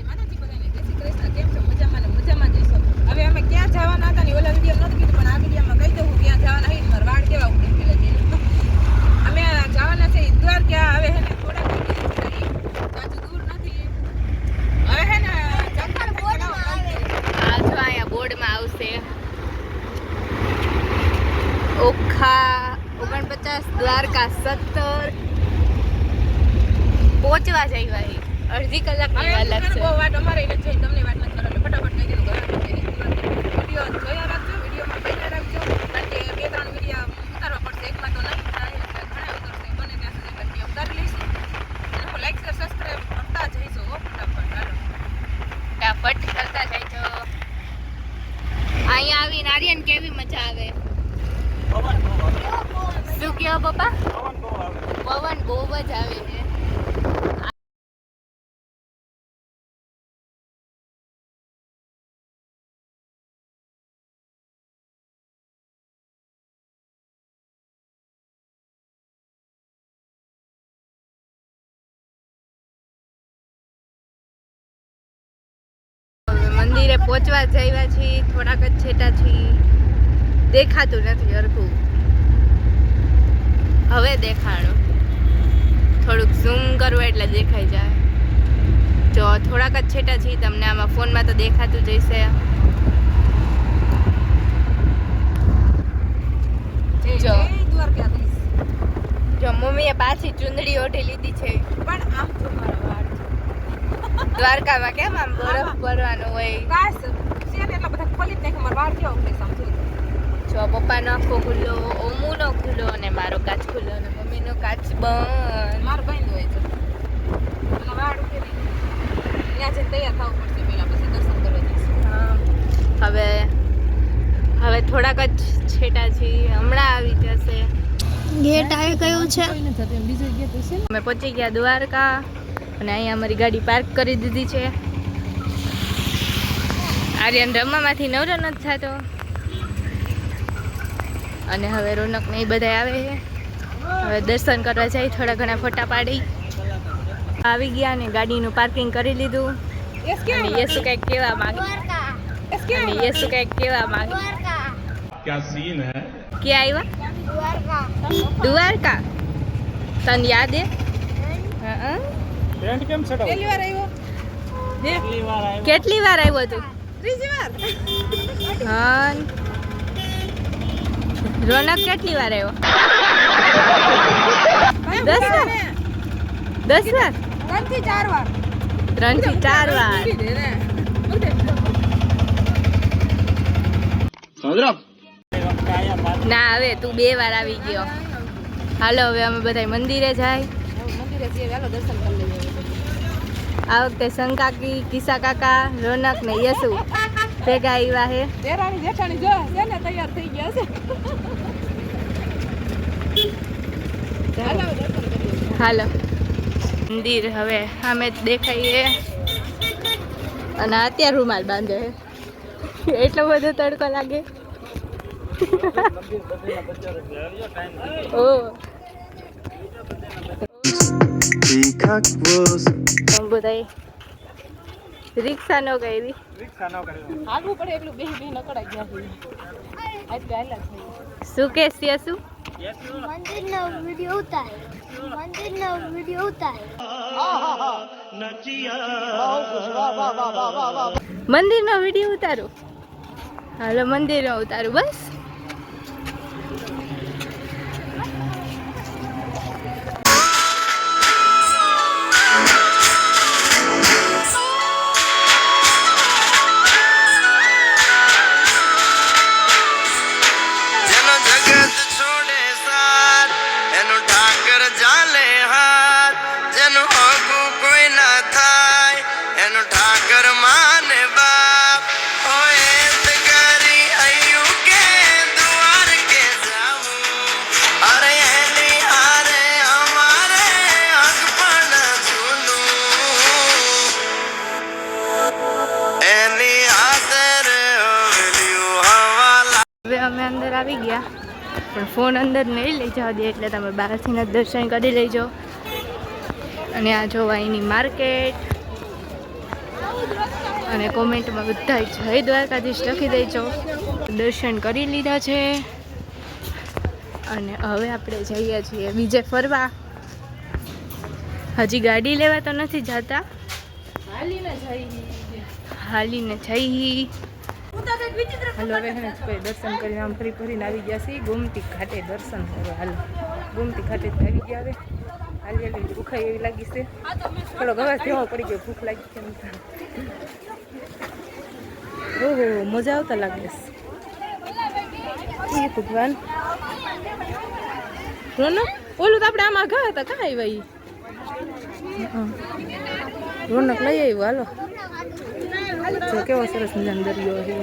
માતાજી બધાને જય શ્રી કૃષ્ણ. કેમ છો? મજામાં ને મજામાં જઈશો. હવે અમે ક્યાં જવાના હતા ને ઓલા વિડીયો નથી કીધું, પણ આ વિડીયોમાં કહી દઉં ક્યાં જવાના છે. મારા વાળ કેવા ઉડે પેલા જઈને અમે જવાના છે દ્વારકા. હવે હે ને થોડાક દૂર નથી. હવે હે ને ચક્કર બોર્ડમાં આવે. આ જો અહીંયા બોર્ડમાં આવશે ઓખા 49 દ્વારકા 17 પહોંચવા જઈ ભાઈ. અડધી કલાકની વાર લાગશે. બહુ વાટ અમારે એને જોઈ તમને વાત નથી કરો એટલે ફટાફટ કહી દીધું. વિડીયો જોયા રાખજો, વિડીયોમાં બન્યા રાખજો, કારણ કે 2-3 વિડીયો ઉતારવા પડશે. એકમાં તો નહીં થાય એટલે ઘણા ઉતરશે. બને ત્યાં સુધી વિડીયો ઉતારી લઈશું અને હું લાઈક શેર સબસ્ક્રાઈબ કરતા જઈશું. ફટાફટ કરતા જઈજો. અહીંયા આવીને આર્યન કેવી મજા આવે. શું કહો પપ્પા? પવન બહુ જ આવે છે. મંદિરે પહોંચવા જઈવા છીએ. થોડાક જ છેટા છીએ. દેખાતું નથી હરખું. હવે દેખાડો. થોડુંક ઝૂમ કરવું એટલે દેખાઈ જાય. જો થોડાક જ છેટા છીએ. તમને આમાં ફોનમાં તો દેખાતું જ હશે. જો જો મમ્મીએ પાછી ચુંદડી ઓઢી લીધી છે. પણ આમ જો મારા વાળ દ્વારકામાં કેમ આમ બરફ ભરવાનું હોય. કાશ છે ને એટલા બધા ખોલી જ નાખે. મારા વાળ કેવા ઉડે સમજો. જો પપ્પાનો આખો ખુલ્લો, ઓમુનો ખુલ્લો અને મારો કાચ ખુલ્લો અને મમ્મીનો કાચ બંધ. મારો બંધ હોય છે. અને વાળ ઉઠે નહીં. ત્યાં જઈને તૈયાર થવું પડશે પહેલા, પછી દર્શન કરવા જઈશું. હવે થોડાક જ છેટા છીએ. હમણાં આવી જશે. ગેટ આવી ગયું છે. બીજો ગેટ હશે ને. અમે પહોંચી ગયા દ્વારકા અને અહીંયા અમારી ગાડી પાર્ક કરી દીધી છે. આર્યન રમવામાંથી નવરો નથી થતો અને હવે રોનક ને એ બધા આવે છે. હવે દર્શન કરવા જાય. થોડા ઘણા ફોટા પાડી આવી ગયા ને ગાડીનું પાર્કિંગ કરી લીધું. અને યેસુ કંઈક કેવા માંગે. અને યેસુ કંઈક કેવા માંગે. क्या सीन है? ક્યાં આવ્યા? દ્વારકા. તને યાદ હે? હા. ટેન્ટ કેમ છટાવ? પહેલી વાર આવ્યો. કેટલી વાર આવ્યો તું? ત્રીજી વાર. હા. રોનક કેટલી વાર આવ્યો? 10 વાર. 10 વાર. 3 થી 4 વાર. 3 થી 4 વાર. ના હવે તું 2 વાર આવી ગયો. હાલો હવે અમે બધા મંદિરે જાય. મંદિરે જઈએ ચાલો દર્શન કરી લઈએ. આ વખતે સંકાકી, કિસ્સા કાકા, રોનક ને યસુ ભેગા આવ્યા છે. દેરાણી જેઠાણી જો છે ને તૈયાર થઈ ગયા છે. હાલો દર્શન કરીએ. હાલો મંદિર હવે સામે જ દેખાઈએ અને અત્યારે રૂમાલ બાંધે છે. એટલો બધો તડકો લાગે. ઓ બધા રિક્ષા નો કરી. હાલવું પડે એટલું બે નકળાઈ ગયા છે. આજ પહેલા થઈ. શું કે શું? મંદિરનો વિડિયો ઉતાર. મંદિરનો વિડીયો ઉતારું. હાલો મંદિરનો ઉતારું બસ. અમે અંદર આવી ગયા પણ ફોન અંદર નહીં લઈ જવા દે એટલે તમે બહારથી જ દર્શન કરી લેજો. અને આ જોવા એની માર્કેટ અને કોમેન્ટમાં બધા જય દ્વારકાધીશ લખી દેજો. દર્શન કરી લીધા છે અને હવે આપણે જઈએ છીએ બીજે ફરવા. હજી ગાડી લેવા તો નથી જતા, હાલીને જઈ. હાલો હવે ને દર્શન કરીને આમ ફરી ફરીને આવી ગયા છીએ ગોમતી ઘાટે દર્શન કરવા. હાલો ગોમતી ઘાટે આવી ગયા. હવે હાલી હાલી ભૂખાઈ એવી લાગી છે, થોડો ગવાસ જેવો પડી ગયો, ભૂખ લાગી છે. ઓહો મજા આવતા લાગે છે ભગવાન. રોનક ઓલું તો આપણે આમાં ગયા હતા, કાં આવ્યા? રોનક લઈ આવ્યો. હાલો જો કેવો સરસ મજાનો દરિયો છે.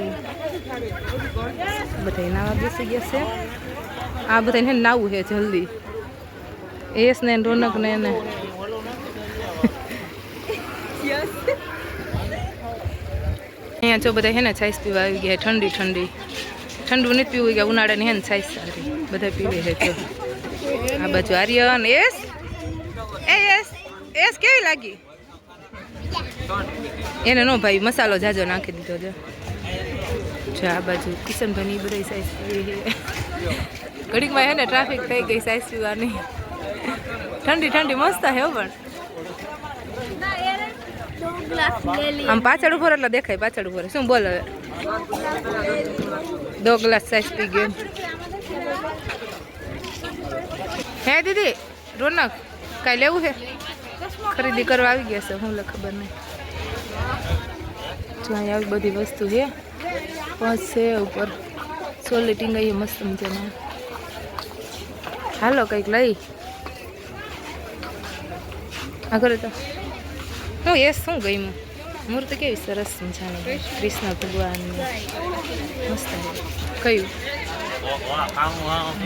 બધા નાવા બેસી ગયા છે. આ બધા ને નાવું છે જલ્દી. એસ ને રોનક ને એને અહીંયા જો બધા હે ને છાઈસ પીવા આવી ગયા. ઠંડી ઠંડી ઠંડુ નથી પીવું ગયા, ઉનાળાની હે ને છાઈસ સારી બધા પીવે છે. જો આ બાજુ આર્યન. એસ એસ એસ કેવી લાગી એને? નો ભાઈ મસાલો જાજો નાખી દીધો. જો આ બાજુ કિશનભાઈ ની બધા સાઈઝ પીવી છે. ઘડીકમાં હે ને ટ્રાફિક થઈ ગઈ સાઈઝ પીવાની. ઠંડી ઠંડી મસ્ત હે પણ આમ પાછળ ઉપર એટલે દેખાય. પાછળ ઉપર શું બોલ? હવે 2 ગ્લાસ સાઈઝ પી ગયો. હે દીદી રોનક કાંઈ લેવું છે? ખરીદી કરવા આવી ગયા છે. હું ખબર નહીં. જો અહીંયા આવી બધી વસ્તુ છે. પર્સ છે ઉપર, સોલેટિંગ આવી મસ્ત મજાના. હાલો કંઈક લઈ આગળ. તો હું એસ શું ગઈ મૂર્તિ કેવી સરસ મજાની કૃષ્ણ ભગવાનની મસ્ત. કયું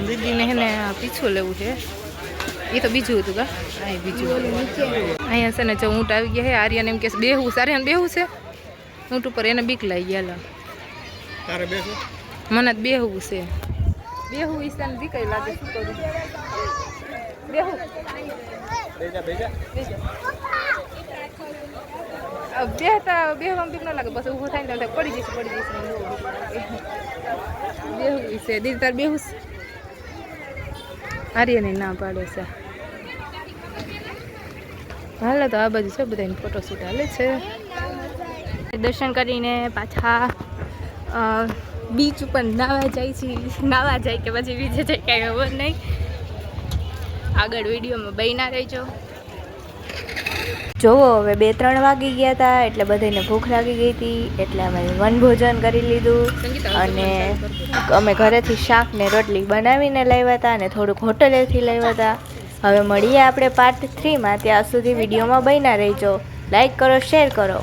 દીદીને હે ને પીછું લેવું છે. એ તો બીજું હતું કા? હા બીજું. અહીંયા છે ને જો ઊંટ આવી ગયા છે. આર્યન એમ કે બેહવું છે. આર્યન બેહવું છે ઊંટ ઉપર. એને બીક લાગી ગયા. તારે બેસો મને બેહવું છે. બેહવું ઈશાને બીક લાગે. શું કરું? બેહવું બેજા બેજા બેહતા બેહવામાં બીક ન લાગે. બસ ઊભું થાય ને પડી જઈશ બેહવું છે. દીદી તાર બેહવું છે? આર્યને ના પાડે છે. હાલો તો આ બાજુ છે બધાને ફોટોશૂટ હાલે છે. દર્શન કરીને પાછા બીચ ઉપર નાવા જાય છે. નાવા જાય કે પછી બીજે જાય કાંઈ ખબર નહીં. આગળ વિડીયોમાં બન્યા રહેજો. જોવો હવે 2-3 વાગી ગયા હતા એટલે બધાને ભૂખ લાગી ગઈ હતી એટલે અમે વનભોજન કરી લીધું. અને અમે ઘરેથી શાક ને રોટલી બનાવીને લાવ્યા હતા અને થોડુંક હોટલેથી લાવ્યા હતા. હવે મળીએ આપણે પાર્ટ 3માં. ત્યાં સુધી વિડીયોમાં બન્યા રહેજો. લાઈક કરો, શેર કરો.